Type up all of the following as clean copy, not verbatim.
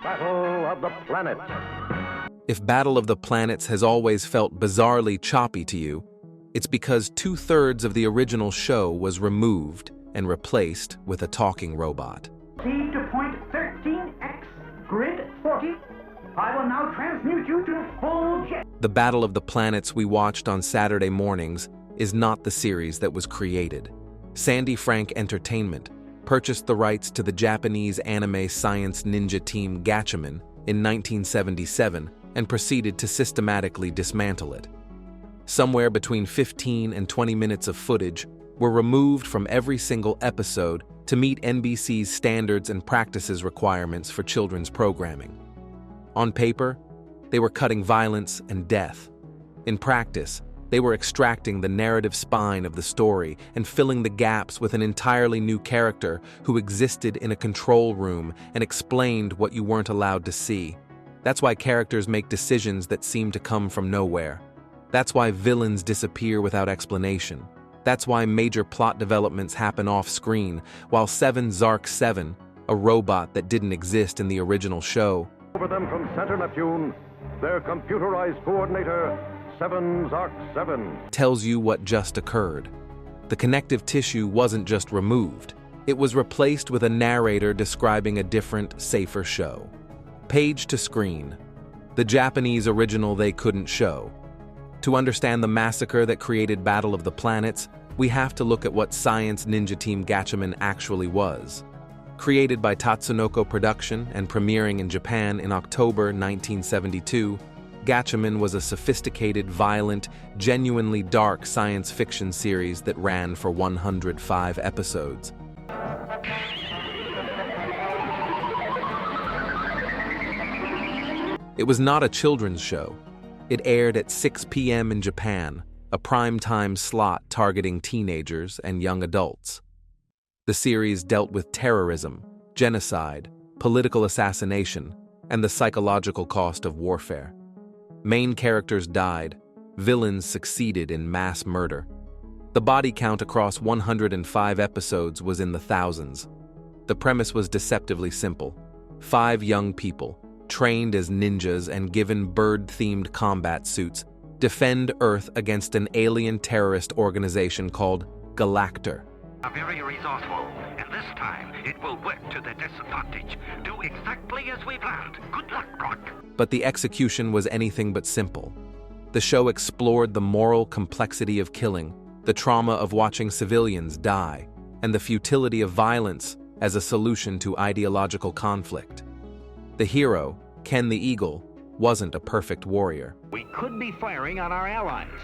Battle of the Planets. If Battle of the Planets has always felt bizarrely choppy to you, it's because 2/3 of the original show was removed and replaced with a talking robot. Proceed to point 13X, grid 40. I will now transmute you to full jet. The Battle of the Planets we watched on Saturday mornings is not the series that was created. Sandy Frank Entertainment purchased the rights to the Japanese anime science ninja team Gatchaman in 1977 and proceeded to systematically dismantle it. Somewhere between 15 and 20 minutes of footage were removed from every single episode to meet NBC's standards and practices requirements for children's programming. On paper, they were cutting violence and death. In practice, they were extracting the narrative spine of the story and filling the gaps with an entirely new character who existed in a control room and explained what you weren't allowed to see. That's why characters make decisions that seem to come from nowhere. That's why villains disappear without explanation. That's why major plot developments happen off-screen, while 7 Zark 7, a robot that didn't exist in the original show, Over them from Center Neptune, their computerized coordinator, 7 Zark 7. tells you what just occurred. The connective tissue wasn't just removed, it was replaced with a narrator describing a different, safer show. Page to screen. The Japanese original they couldn't show. To understand the massacre that created Battle of the Planets, we have to look at what Science Ninja Team Gatchaman actually was. Created by Tatsunoko Production and premiering in Japan in October 1972, Gatchaman was a sophisticated, violent, genuinely dark science fiction series that ran for 105 episodes. It was not a children's show. It aired at 6 p.m. in Japan, a prime-time slot targeting teenagers and young adults. The series dealt with terrorism, genocide, political assassination, and the psychological cost of warfare. Main characters died, villains succeeded in mass murder. The body count across 105 episodes was in the thousands. The premise was deceptively simple. 5 young people, trained as ninjas and given bird-themed combat suits, defend Earth against an alien terrorist organization called Galactor. Very resourceful, and this time it will work to their disadvantage. Do exactly as we planned. Good luck, Rock. But the execution was anything but simple. The show explored the moral complexity of killing, the trauma of watching civilians die, and the futility of violence as a solution to ideological conflict. The hero, Ken the Eagle, wasn't a perfect warrior. We could be firing on our allies.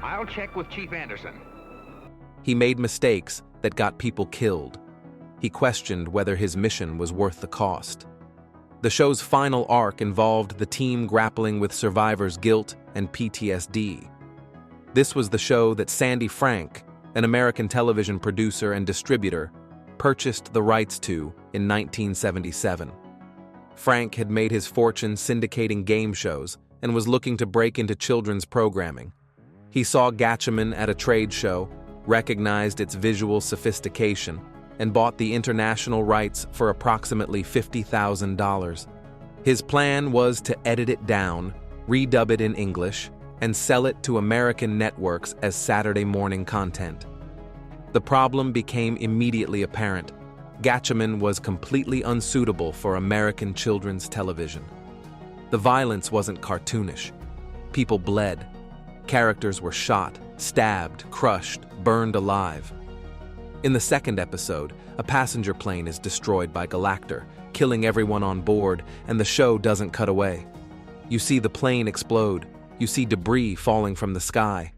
I'll check with Chief Anderson. He made mistakes that got people killed. He questioned whether his mission was worth the cost. The show's final arc involved the team grappling with survivors' guilt and PTSD. This was the show that Sandy Frank, an American television producer and distributor, purchased the rights to in 1977. Frank had made his fortune syndicating game shows and was looking to break into children's programming. He saw Gatchaman at a trade show, recognized its visual sophistication, and bought the international rights for approximately $50,000. His plan was to edit it down, redub it in English, and sell it to American networks as Saturday morning content. The problem became immediately apparent. Gatchaman was completely unsuitable for American children's television. The violence wasn't cartoonish. People bled. Characters were shot, stabbed, crushed, burned alive. In the second episode, a passenger plane is destroyed by Galactor, killing everyone on board, and the show doesn't cut away. You see the plane explode. You see debris falling from the sky.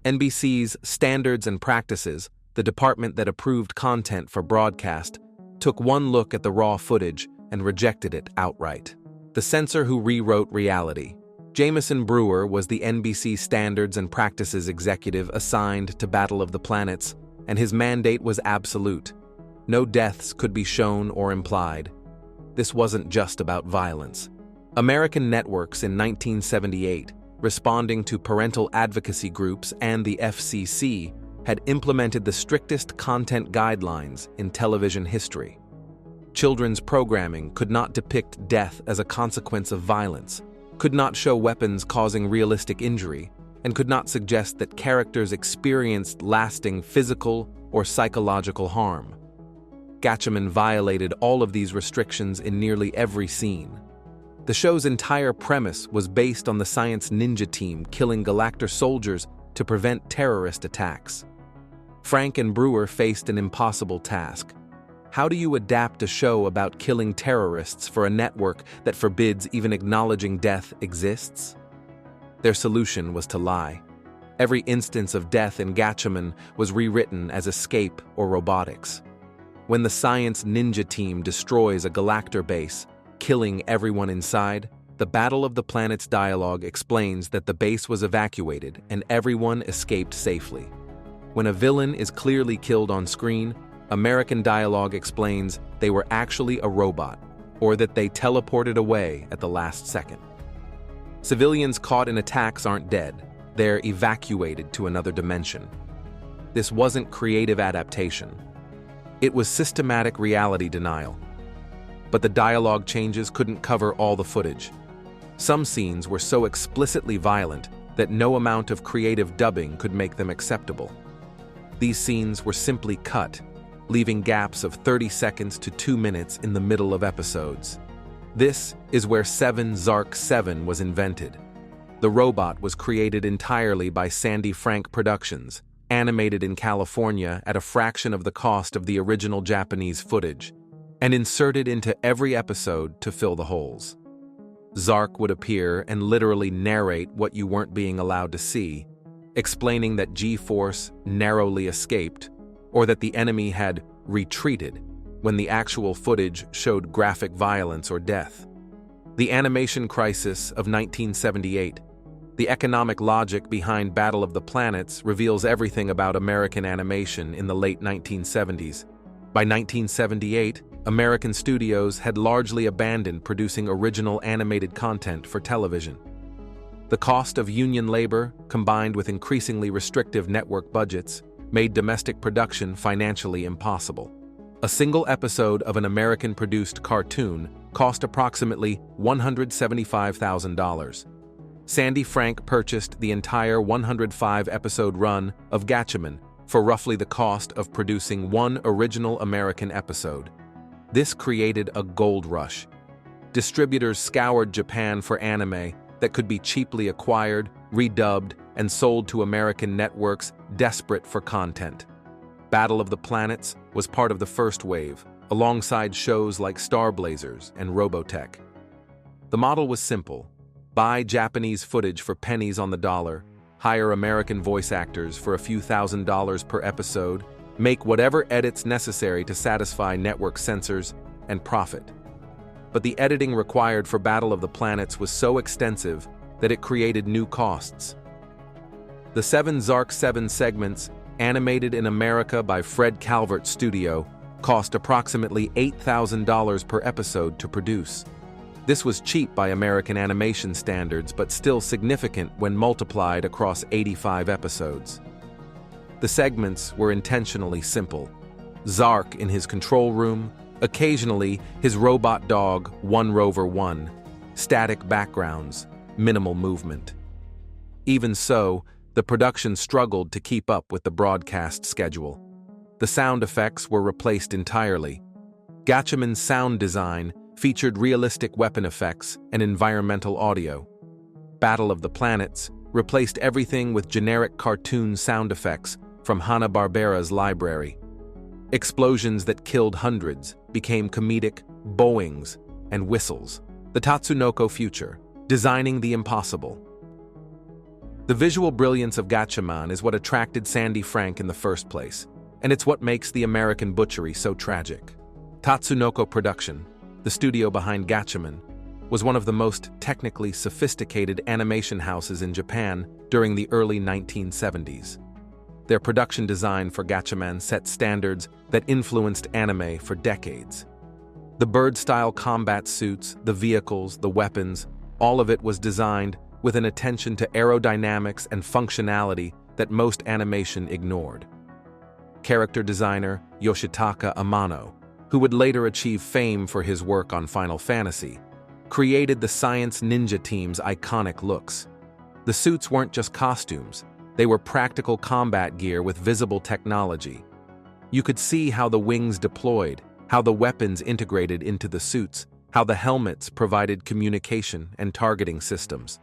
NBC's Standards and Practices, the department that approved content for broadcast, took one look at the raw footage and rejected it outright. The censor who rewrote reality. Jameson Brewer was the NBC Standards and Practices executive assigned to Battle of the Planets, and his mandate was absolute. No deaths could be shown or implied. This wasn't just about violence. American networks in 1978, responding to parental advocacy groups and the FCC, had implemented the strictest content guidelines in television history. Children's programming could not depict death as a consequence of violence, could not show weapons causing realistic injury, and could not suggest that characters experienced lasting physical or psychological harm. Gatchaman violated all of these restrictions in nearly every scene. The show's entire premise was based on the science ninja team killing Galactor soldiers to prevent terrorist attacks. Frank and Brewer faced an impossible task. How do you adapt a show about killing terrorists for a network that forbids even acknowledging death exists? Their solution was to lie. Every instance of death in Gatchaman was rewritten as escape or robotics. When the science ninja team destroys a Galactor base, killing everyone inside, the Battle of the Planets dialogue explains that the base was evacuated and everyone escaped safely. When a villain is clearly killed on screen, American dialogue explains they were actually a robot, or that they teleported away at the last second. Civilians caught in attacks aren't dead, they're evacuated to another dimension. This wasn't creative adaptation. It was systematic reality denial. But the dialogue changes couldn't cover all the footage. Some scenes were so explicitly violent that no amount of creative dubbing could make them acceptable. These scenes were simply cut, leaving gaps of 30 seconds to 2 minutes in the middle of episodes. This is where 7 Zark 7 was invented. The robot was created entirely by Sandy Frank Productions, animated in California at a fraction of the cost of the original Japanese footage, and inserted into every episode to fill the holes. Zark would appear and literally narrate what you weren't being allowed to see, explaining that G-Force narrowly escaped, or that the enemy had retreated when the actual footage showed graphic violence or death. The animation crisis of 1978, the economic logic behind Battle of the Planets, reveals everything about American animation in the late 1970s. By 1978, American studios had largely abandoned producing original animated content for television. The cost of union labor, combined with increasingly restrictive network budgets, made domestic production financially impossible. A single episode of an American-produced cartoon cost approximately $175,000. Sandy Frank purchased the entire 105-episode run of Gatchaman for roughly the cost of producing one original American episode. This created a gold rush. Distributors scoured Japan for anime that could be cheaply acquired, redubbed, and sold to American networks desperate for content. Battle of the Planets was part of the first wave, alongside shows like Star Blazers and Robotech. The model was simple: buy Japanese footage for pennies on the dollar, hire American voice actors for a few $1,000s per episode, make whatever edits necessary to satisfy network censors, and profit. But the editing required for Battle of the Planets was so extensive that it created new costs. The 7 Zark 7 segments, animated in America by Fred Calvert's studio, cost approximately $8,000 per episode to produce. This was cheap by American animation standards, but still significant when multiplied across 85 episodes. The segments were intentionally simple. Zark in his control room, occasionally his robot dog, 1 Rover 1, static backgrounds, minimal movement. Even so, the production struggled to keep up with the broadcast schedule. The sound effects were replaced entirely. Gatchaman's sound design featured realistic weapon effects and environmental audio. Battle of the Planets replaced everything with generic cartoon sound effects from Hanna-Barbera's library. Explosions that killed hundreds became comedic boings and whistles. The Tatsunoko future, designing the impossible. The visual brilliance of Gatchaman is what attracted Sandy Frank in the first place, and it's what makes the American butchery so tragic. Tatsunoko Production, the studio behind Gatchaman, was one of the most technically sophisticated animation houses in Japan during the early 1970s. Their production design for Gatchaman set standards that influenced anime for decades. The bird-style combat suits, the vehicles, the weapons, all of it was designed with an attention to aerodynamics and functionality that most animation ignored. Character designer Yoshitaka Amano who would later achieve fame for his work on Final Fantasy, created the Science Ninja Team's iconic looks. The suits weren't just costumes, they were practical combat gear with visible technology. You could see how the wings deployed, how the weapons integrated into the suits, how the helmets provided communication and targeting systems.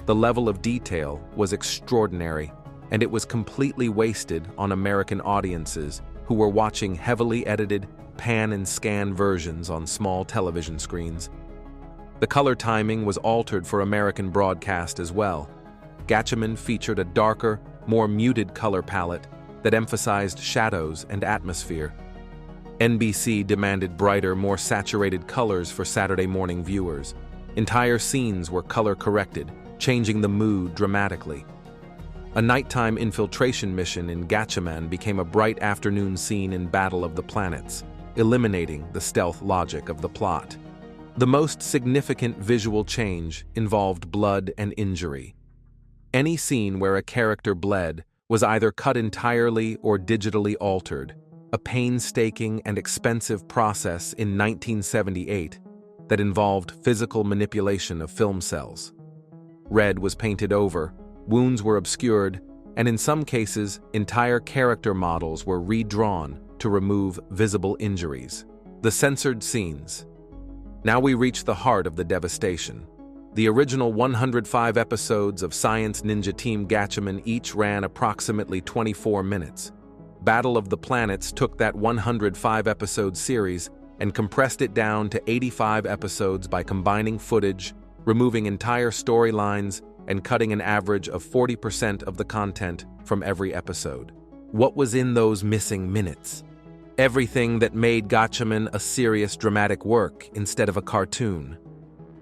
The level of detail was extraordinary, and it was completely wasted on American audiences who were watching heavily edited, pan and scan versions on small television screens. The color timing was altered for American broadcast as well. Gatchaman featured a darker, more muted color palette that emphasized shadows and atmosphere. NBC demanded brighter, more saturated colors for Saturday morning viewers. Entire scenes were color-corrected, changing the mood dramatically. A nighttime infiltration mission in Gatchaman became a bright afternoon scene in Battle of the Planets, eliminating the stealth logic of the plot. The most significant visual change involved blood and injury. Any scene where a character bled was either cut entirely or digitally altered, a painstaking and expensive process in 1978 that involved physical manipulation of film cells. Red was painted over, wounds were obscured, and in some cases, entire character models were redrawn to remove visible injuries. The censored scenes. Now we reach the heart of the devastation. The original 105 episodes of Science Ninja Team Gatchaman each ran approximately 24 minutes. Battle of the Planets took that 105-episode series and compressed it down to 85 episodes by combining footage, removing entire storylines, and cutting an average of 40% of the content from every episode. What was in those missing minutes? Everything that made Gatchaman a serious dramatic work instead of a cartoon.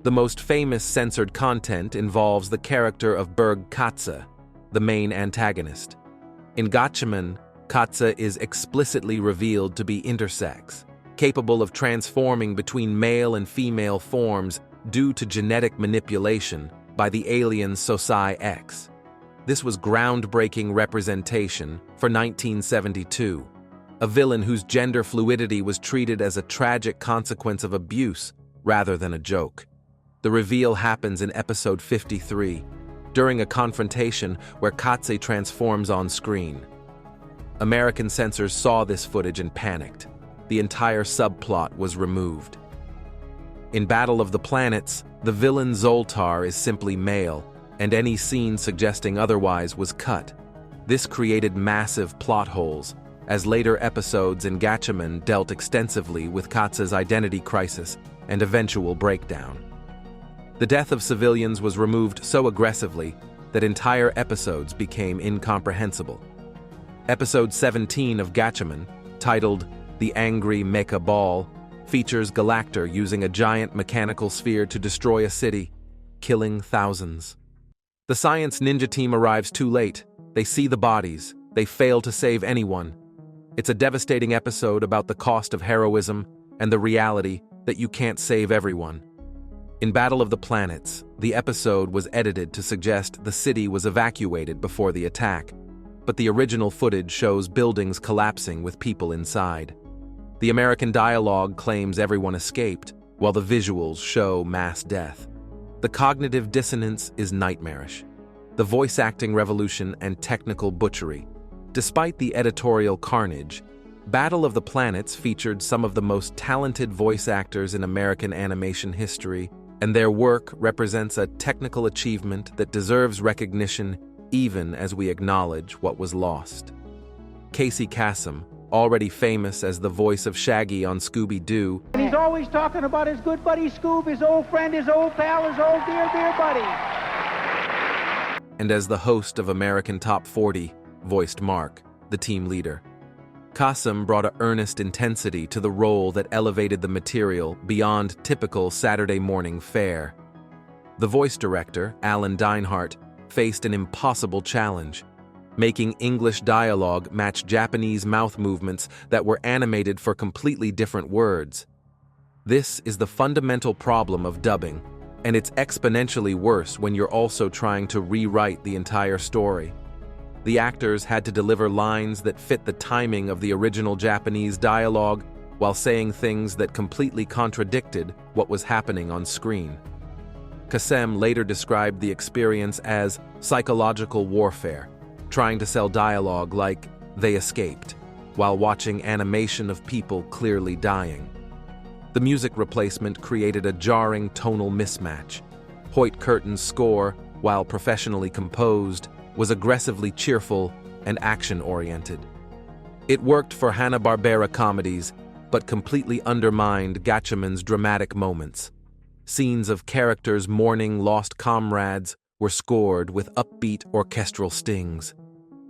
The most famous censored content involves the character of Berg Katze, the main antagonist. In Gatchaman, Katze is explicitly revealed to be intersex, capable of transforming between male and female forms due to genetic manipulation by the alien Sosai X. This was groundbreaking representation for 1972, a villain whose gender fluidity was treated as a tragic consequence of abuse rather than a joke. The reveal happens in episode 53, during a confrontation where Katze transforms on screen. American censors saw this footage and panicked. The entire subplot was removed. In Battle of the Planets, the villain Zoltar is simply male, and any scene suggesting otherwise was cut. This created massive plot holes, as later episodes in Gatchaman dealt extensively with Katze's identity crisis and eventual breakdown. The death of civilians was removed so aggressively that entire episodes became incomprehensible. Episode 17 of Gatchaman, titled The Angry Mecha Ball, features Galactor using a giant mechanical sphere to destroy a city, killing thousands. The Science Ninja Team arrives too late. They see the bodies. They fail to save anyone. It's a devastating episode about the cost of heroism and the reality that you can't save everyone. In Battle of the Planets, the episode was edited to suggest the city was evacuated before the attack, but the original footage shows buildings collapsing with people inside. The American dialogue claims everyone escaped, while the visuals show mass death. The cognitive dissonance is nightmarish. The voice acting revolution and technical butchery. Despite the editorial carnage, Battle of the Planets featured some of the most talented voice actors in American animation history, and their work represents a technical achievement that deserves recognition even as we acknowledge what was lost. Casey Kasem, already famous as the voice of Shaggy on Scooby-Doo, And he's always talking about his good buddy Scoob, his old friend, his old pal, his old dear buddy. and as the host of American Top 40, voiced Mark, the team leader. Kasem brought an earnest intensity to the role that elevated the material beyond typical Saturday morning fare. The voice director, Alan Dinehart, faced an impossible challenge, making English dialogue match Japanese mouth movements that were animated for completely different words. This is the fundamental problem of dubbing, and it's exponentially worse when you're also trying to rewrite the entire story. The actors had to deliver lines that fit the timing of the original Japanese dialogue while saying things that completely contradicted what was happening on screen. Kassem later described the experience as psychological warfare, trying to sell dialogue like "they escaped," while watching animation of people clearly dying. The music replacement created a jarring tonal mismatch. Hoyt Curtin's score, while professionally composed, was aggressively cheerful and action-oriented. It worked for Hanna-Barbera comedies, but completely undermined Gatchaman's dramatic moments. Scenes of characters mourning lost comrades were scored with upbeat orchestral stings.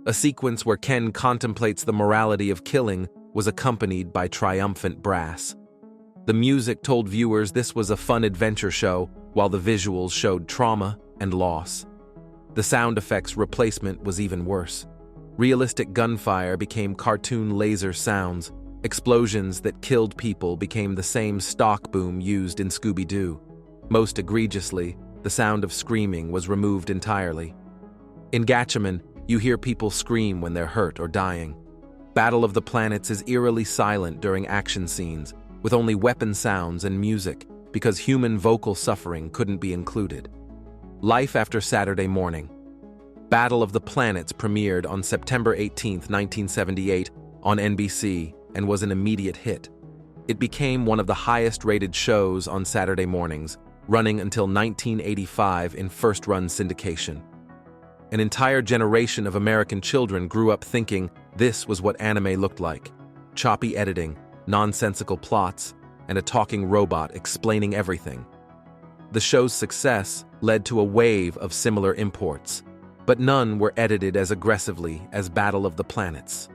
A sequence where Ken contemplates the morality of killing was accompanied by triumphant brass. The music told viewers this was a fun adventure show, while the visuals showed trauma and loss. The sound effects replacement was even worse. Realistic gunfire became cartoon laser sounds. Explosions that killed people became the same stock boom used in Scooby-Doo. Most egregiously, the sound of screaming was removed entirely. In Gatchaman, you hear people scream when they're hurt or dying. Battle of the Planets is eerily silent during action scenes, with only weapon sounds and music, because human vocal suffering couldn't be included. Life After Saturday Morning. Battle of the Planets premiered on September 18, 1978, on NBC, and was an immediate hit. It became one of the highest-rated shows on Saturday mornings, running until 1985 in first-run syndication. An entire generation of American children grew up thinking this was what anime looked like: choppy editing, nonsensical plots, and a talking robot explaining everything. The show's success led to a wave of similar imports, but none were edited as aggressively as Battle of the Planets.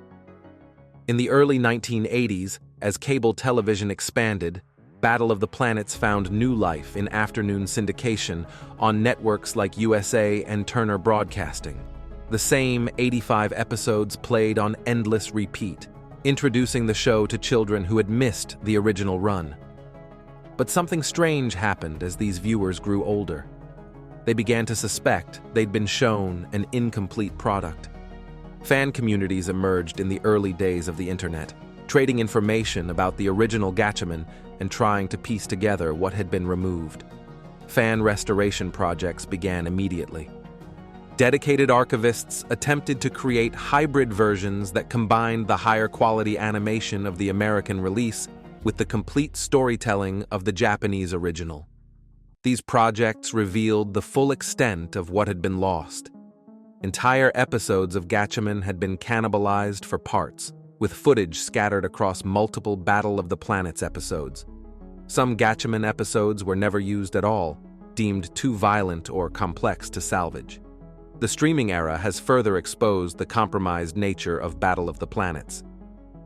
In the early 1980s, as cable television expanded, Battle of the Planets found new life in afternoon syndication on networks like USA and Turner Broadcasting. The same 85 episodes played on endless repeat, introducing the show to children who had missed the original run. But something strange happened as these viewers grew older. They began to suspect they'd been shown an incomplete product. Fan communities emerged in the early days of the internet, trading information about the original Gatchaman and trying to piece together what had been removed. Fan restoration projects began immediately. Dedicated archivists attempted to create hybrid versions that combined the higher quality animation of the American release with the complete storytelling of the Japanese original. These projects revealed the full extent of what had been lost. Entire episodes of Gatchaman had been cannibalized for parts, with footage scattered across multiple Battle of the Planets episodes. Some Gatchaman episodes were never used at all, deemed too violent or complex to salvage. The streaming era has further exposed the compromised nature of Battle of the Planets.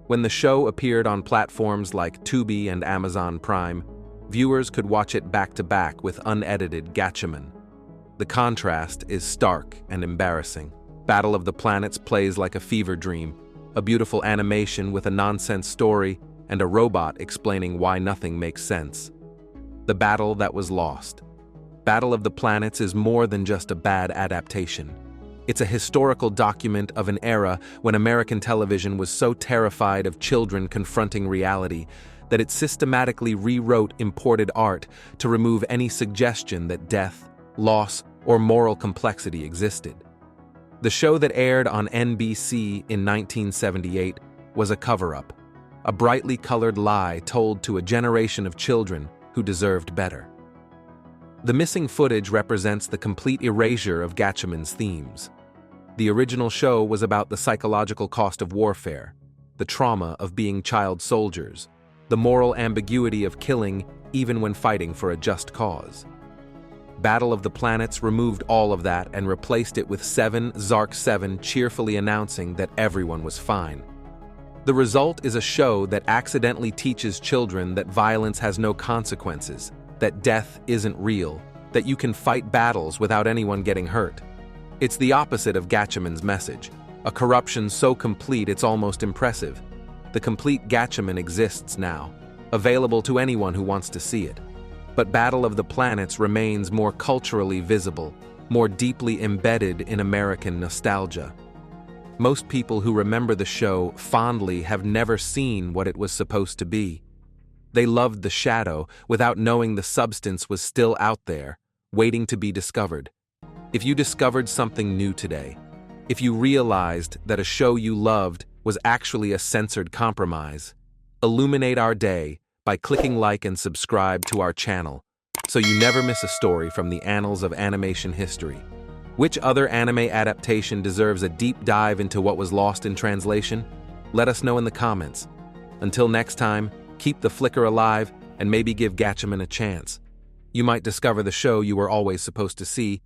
When the show appeared on platforms like Tubi and Amazon Prime, viewers could watch it back-to-back with unedited Gatchaman. The contrast is stark and embarrassing. Battle of the Planets plays like a fever dream, a beautiful animation with a nonsense story and a robot explaining why nothing makes sense. The battle that was lost. Battle of the Planets is more than just a bad adaptation. It's a historical document of an era when American television was so terrified of children confronting reality that it systematically rewrote imported art to remove any suggestion that death, loss, or moral complexity existed. The show that aired on NBC in 1978 was a cover-up, a brightly colored lie told to a generation of children who deserved better. The missing footage represents the complete erasure of Gatchaman's themes. The original show was about the psychological cost of warfare, the trauma of being child soldiers, the moral ambiguity of killing even when fighting for a just cause. Battle of the Planets removed all of that and replaced it with 7 Zark 7 cheerfully announcing that everyone was fine. The result is a show that accidentally teaches children that violence has no consequences, that death isn't real, that you can fight battles without anyone getting hurt. It's the opposite of Gatchaman's message, a corruption so complete it's almost impressive. The complete Gatchaman exists now, available to anyone who wants to see it. But Battle of the Planets remains more culturally visible, more deeply embedded in American nostalgia. Most people who remember the show fondly have never seen what it was supposed to be. They loved the shadow without knowing the substance was still out there, waiting to be discovered. If you discovered something new today, if you realized that a show you loved was actually a censored compromise, illuminate our day by clicking like and subscribe to our channel so you never miss a story from the annals of animation history. Which other anime adaptation deserves a deep dive into what was lost in translation? Let us know in the comments. Until next time, keep the flicker alive and maybe give Gatchaman a chance. You might discover the show you were always supposed to see